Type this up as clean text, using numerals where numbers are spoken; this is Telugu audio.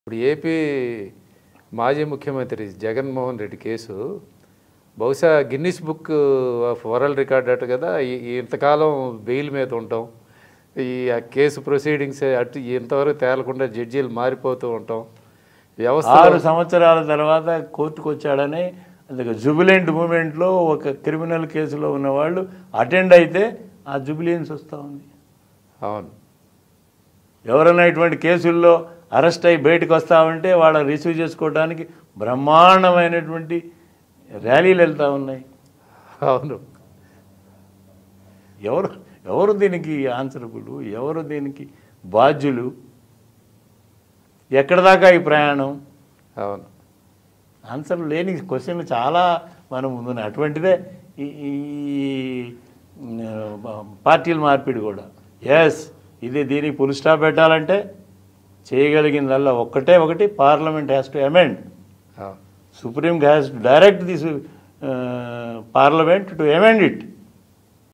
ఇప్పుడు ఏపీ మాజీ ముఖ్యమంత్రి జగన్మోహన్ రెడ్డి కేసు బహుశా Guinness book of world record అట కదా. ఇంతకాలం బెయిల్ మీద ఉంటాం, ఈ కేసు ప్రొసీడింగ్స్ అటు ఇంతవరకు తేలకుండా జడ్జీలు మారిపోతూ ఉంటాం. వ్యవస్థ 6 సంవత్సరాల తర్వాత కోర్టుకు వచ్చాడని అందుకే జుబిలెంట్ మూమెంట్లో ఒక క్రిమినల్ కేసులో ఉన్నవాళ్ళు అటెండ్ అయితే ఆ జుబిలియన్స్ వస్తూ ఉంది. అవును, ఎవరైనా ఇటువంటి కేసుల్లో అరెస్ట్ అయ్యి బయటకు వస్తామంటే వాళ్ళని రిసీవ్ చేసుకోవడానికి బ్రహ్మాండమైనటువంటి ర్యాలీలు వెళ్తూ ఉన్నాయి. అవును. ఎవరు దీనికి ఆన్సరబుల్, ఎవరు దీనికి బాధ్యులు, ఎక్కడి దాకా ఈ ప్రయాణం? అవును, ఆన్సర్ లేని క్వశ్చన్లు చాలా మనం ముందు. అటువంటిదే ఈ పార్టీల మార్పిడి కూడా. ఎస్, దీనికి ఫుల్ స్టాప్ పెట్టాలంటే చేయగలిగిందల్లా ఒకటి, parliament has to amend. Supreme has to direct this parliament to amend it.